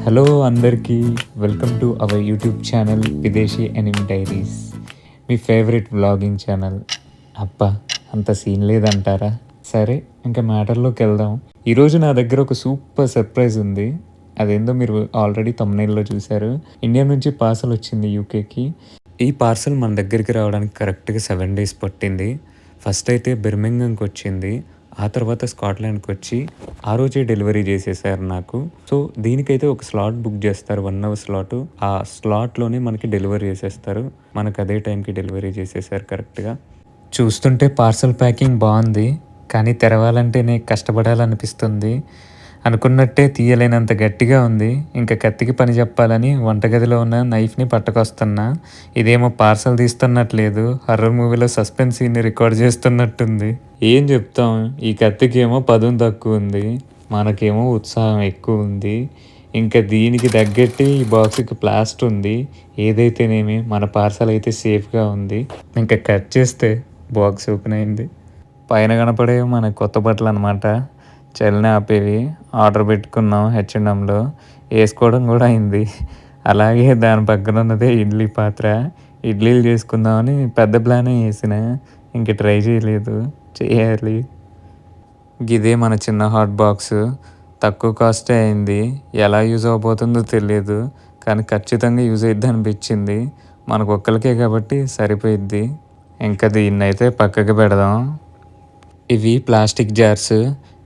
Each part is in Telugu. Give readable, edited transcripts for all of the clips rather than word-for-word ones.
హలో అందరికీ welcome to our YouTube channel విదేశీ ఎనిమి డైరీస్, మీ ఫేవరెట్ వ్లాగింగ్ ఛానల్. అబ్బా, అంత సీన్ లేదంటారా? సరే, ఇంకా మ్యాటర్లోకి వెళ్దాం. ఈరోజు నా దగ్గర ఒక సూపర్ సర్ప్రైజ్ ఉంది. అదేందో మీరు ఆల్రెడీ తమ్నైల్లో చూశారు. ఇండియా నుంచి పార్సల్ వచ్చింది యూకేకి. ఈ పార్సల్ మన దగ్గరికి రావడానికి కరెక్ట్గా 7 days పట్టింది. ఫస్ట్ అయితే బెర్మింగంకి వచ్చింది, ఆ తర్వాత స్కాట్లాండ్కి వచ్చి ఆ రోజే డెలివరీ చేసేసారు నాకు. సో దీనికైతే ఒక స్లాట్ బుక్ చేస్తారు, 1 hour స్లాట్. ఆ స్లాట్లోనే మనకి డెలివరీ చేసేస్తారు. మనకు అదే టైంకి డెలివరీ చేసేసారు కరెక్ట్గా. చూస్తుంటే పార్సల్ ప్యాకింగ్ బాగుంది, కానీ తెరవాలంటేనే కష్టపడాలనిపిస్తుంది. అనుకున్నట్టే తీయలేనంత గట్టిగా ఉంది. ఇంకా కత్తికి పని చెప్పాలని వంటగదిలో ఉన్న నైఫ్ని పట్టుకొస్తున్నా. ఇదేమో పార్సల్ తీస్తున్నట్లేదు, హర్రర్ మూవీలో సస్పెన్స్ సీన్ని రికార్డ్ చేస్తున్నట్టుంది. ఏం చెప్తాం, ఈ కత్తికి ఏమో పదును తక్కువ ఉంది, మనకేమో ఉత్సాహం ఎక్కువ ఉంది. ఇంకా దీనికి తగ్గట్టు ఈ బాక్స్కి ప్లాస్టర్ ఉంది. ఏదైతేనేమి మన పార్సల్ అయితే సేఫ్గా ఉంది. ఇంకా కట్ చేస్తే బాక్స్ ఓపెన్ అయింది. పైన కనపడేవి మన కొత్త బట్టలు అనమాట. చలిని ఆపేవి ఆర్డర్ పెట్టుకున్నాం హెచ్ఎంఎంలో, వేసుకోవడం కూడా అయింది. అలాగే దాని పక్కన ఉన్నదే ఇడ్లీ పాత్ర. ఇడ్లీలు చేసుకుందామని పెద్ద ప్లానే వేసిన, ఇంక ట్రై చేయలేదు, చేయాలి. ఇదే మన చిన్న హాట్ బాక్స్. తక్కువ కాస్టే అయింది. ఎలా యూజ్ అవబోతుందో తెలియదు, కానీ ఖచ్చితంగా యూజ్ అయిద్ది అనిపించింది. మనకు ఒక్కరికే కాబట్టి సరిపోయిద్ది. ఇంకా దీన్ని అయితే పక్కకి పెడదాం. ఇవి ప్లాస్టిక్ జార్స్,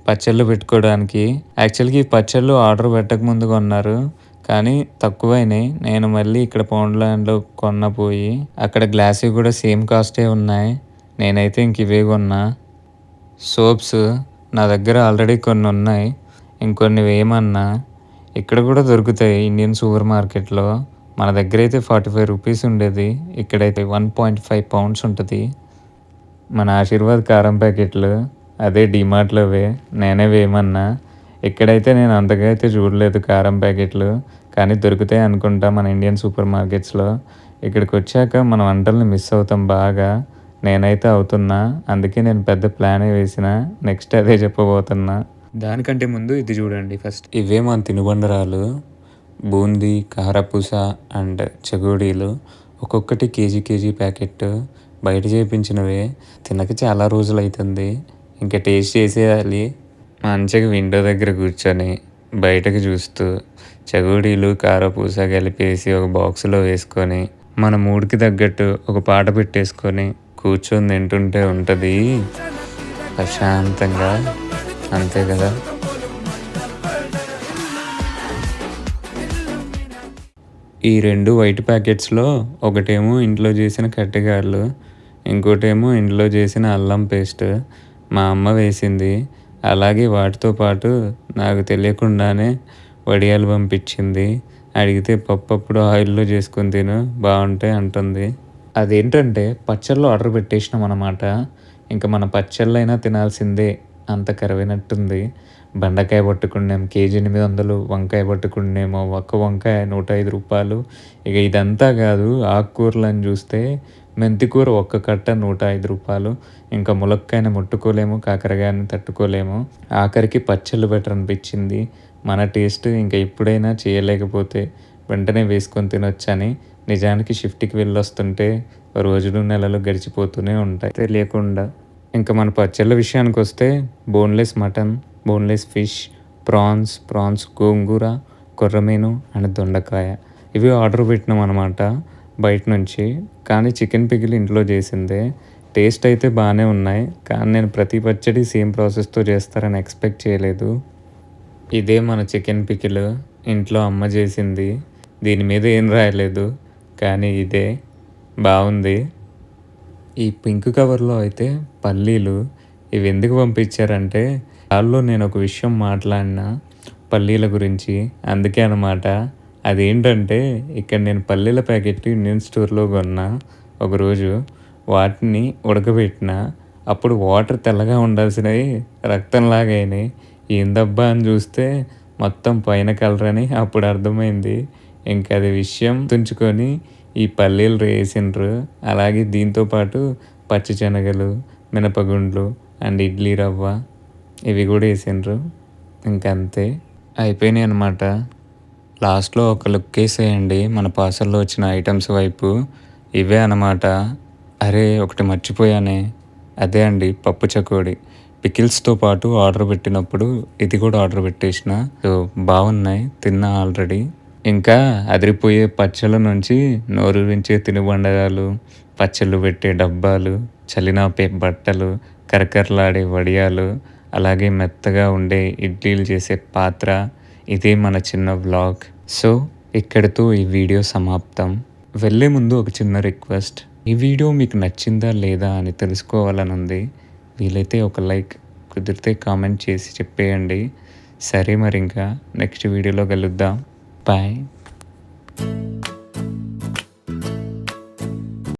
పచ్చళ్ళు పెట్టుకోవడానికి. యాక్చువల్గా ఈ పచ్చళ్ళు ఆర్డర్ పెట్టక ముందు కొన్నారు, కానీ తక్కువైనాయి. నేను మళ్ళీ ఇక్కడ పౌండ్లాండ్లో కొన్నపోయి అక్కడ గ్లాస్ కూడా సేమ్ కాస్టే ఉన్నాయి. నేనైతే ఇంక ఇవే కొన్నా. సోప్స్ నా దగ్గర ఆల్రెడీ కొన్ని ఉన్నాయి, ఇంకొన్ని వేయమన్నా. ఇక్కడ కూడా దొరుకుతాయి ఇండియన్ సూపర్ మార్కెట్లో. మన దగ్గర అయితే 45 రూపీస్ ఉండేది, ఇక్కడైతే 1.5 pounds ఉంటుంది. మన ఆశీర్వాద్ కారం ప్యాకెట్లు అదే డిమార్ట్లోవే, నేనే వేయమన్నా. ఇక్కడైతే నేను అంతగా అయితే చూడలేదు కారం ప్యాకెట్లు, కానీ దొరుకుతాయి అనుకుంటా మన ఇండియన్ సూపర్ మార్కెట్స్లో. ఇక్కడికి వచ్చాక మన వంటల్ని మిస్ అవుతాం బాగా. నేనైతే అవుతున్నా, అందుకే నేను పెద్ద ప్లానే వేసిన. నెక్స్ట్ అదే చెప్పబోతున్నా. దానికంటే ముందు ఇది చూడండి ఫస్ట్. ఇవే మన తినుబండరాలు, బూందీ, కారపూస అండ్ చెగోడీలు. ఒక్కొక్కటి కేజీ ప్యాకెట్. బయట చేయించినవే, తినక చాలా రోజులు అవుతుంది. ఇంకా టేస్ట్ చేసేయాలి. మంచిగా విండో దగ్గర కూర్చొని బయటకు చూస్తూ చెగోడీలు, కారపూస కలిపేసి ఒక బాక్స్లో వేసుకొని మన మూడ్కి తగ్గట్టు ఒక పాట పెట్టేసుకొని కూర్చొని తింటుంటే ఉంటుంది ప్రశాంతంగా. అంతే కదా. ఈ 2 వైట్ ప్యాకెట్స్లో ఒకటేమో ఇంట్లో చేసిన కట్టెగాళ్ళు, ఇంకోటేమో ఇంట్లో చేసిన అల్లం పేస్ట్ మా అమ్మ వేసింది. అలాగే వాటితో పాటు నాకు తెలియకుండానే వడియాలు పంపించింది. అడిగితే పప్పు ఆయిల్లో చేసుకొని తిను బాగుంటాయి అంటుంది. అదేంటంటే పచ్చళ్ళు ఆర్డర్ పెట్టేసినాం అన్నమాట. ఇంకా మన పచ్చళ్ళైనా తినాల్సిందే, అంత కరువైనట్టుంది. బెండకాయ పట్టుకున్నాం కేజీ 800, వంకాయ పట్టుకున్నామో ఒక్క వంకాయ 105 రూపాయలు. ఇక ఇదంతా కాదు, ఆకుకూరలను చూస్తే మెంతికూర ఒక్క కట్ట 105 రూపాయలు. ఇంకా ములక్కాయని ముట్టుకోలేము, కాకరకాయని తట్టుకోలేము. ఆఖరికి పచ్చళ్ళు బెటర్ అనిపించింది. మన టేస్ట్ ఇంకా ఇప్పుడైనా చేయలేకపోతే వెంటనే వేసుకొని తినొచ్చని. నిజానికి షిఫ్ట్కి వెళ్ళొస్తుంటే రోజులు నెలలు గడిచిపోతూనే ఉంటాయి తెలియకుండా. ఇంకా మన పచ్చళ్ళ విషయానికి వస్తే boneless mutton, boneless fish, prawns, గోంగూర, కొర్రమీను అండ్ దొండకాయ ఇవి ఆర్డర్ పెట్టినాం అనమాట బయట నుంచి. కానీ చికెన్ పికిల్ ఇంట్లో చేసిందే. టేస్ట్ అయితే బాగానే ఉన్నాయి, కానీ నేను ప్రతి పచ్చడి సేమ్ ప్రాసెస్తో చేస్తారని ఎక్స్పెక్ట్ చేయలేదు. ఇదే మన చికెన్ పికిల్, ఇంట్లో అమ్మ చేసింది. దీని మీద ఏం రాయలేదు, కానీ ఇదే బాగుంది. ఈ పింక్ కవర్లో అయితే పల్లీలు. ఇవి ఎందుకు పంపించారంటే దానిలో నేను ఒక విషయం మాట్లాడినా పల్లీల గురించి, అందుకే అనమాట. అదేంటంటే ఇక్కడ నేను పల్లీల ప్యాకెట్ ఇండియన్ స్టోర్లో కొన్నా. ఒకరోజు వాటిని ఉడకబెట్టిన, అప్పుడు వాటర్ తెల్లగా ఉండాల్సినవి రక్తంలాగా అయినాయి. ఏందబ్బా అని చూస్తే మొత్తం పైన కలర్ అని అప్పుడు అర్థమైంది. ఇంకా అది విషయం తుంచుకొని ఈ పల్లీలు వేసిండ్రు. అలాగే దీంతోపాటు పచ్చిశనగలు, మినపగుండ్లు అండ్ ఇడ్లీ రవ్వ ఇవి కూడా వేసిండ్రు. ఇంకంతే అయిపోయినాయి అనమాట. లాస్ట్లో ఒక లుక్ వేసేయండి మన పార్సల్లో వచ్చిన ఐటమ్స్ వైపు. ఇవే అన్నమాట. అరే ఒకటి మర్చిపోయానే, అదే అండి పప్పు చకోడి. పికిల్స్తో పాటు ఆర్డర్ పెట్టినప్పుడు ఇది కూడా ఆర్డర్ పెట్టేసిన. సో బాగున్నాయి, తిన్నా ఆల్రెడీ. ఇంకా అదిరిపోయే పచ్చళ్ళ నుంచి నోరూరించే తినుబండరాలు, పచ్చళ్ళు పెట్టే డబ్బాలు, చలినాపే బట్టలు, కరకరలాడే వడియాలు, అలాగే మెత్తగా ఉండే ఇడ్లీలు చేసే పాత్ర. ఇదే మన చిన్న వ్లాగ్. సో ఇక్కడితో ఈ వీడియో సమాప్తం. వెళ్ళే ముందు ఒక చిన్న రిక్వెస్ట్. ఈ వీడియో మీకు నచ్చిందా లేదా అని తెలుసుకోవాలని ఉంది. వీలైతే ఒక లైక్, కుదిరితే కామెంట్ చేసి చెప్పేయండి. సరే మరి ఇంకా నెక్స్ట్ వీడియోలో కలుద్దాం. బాయ్.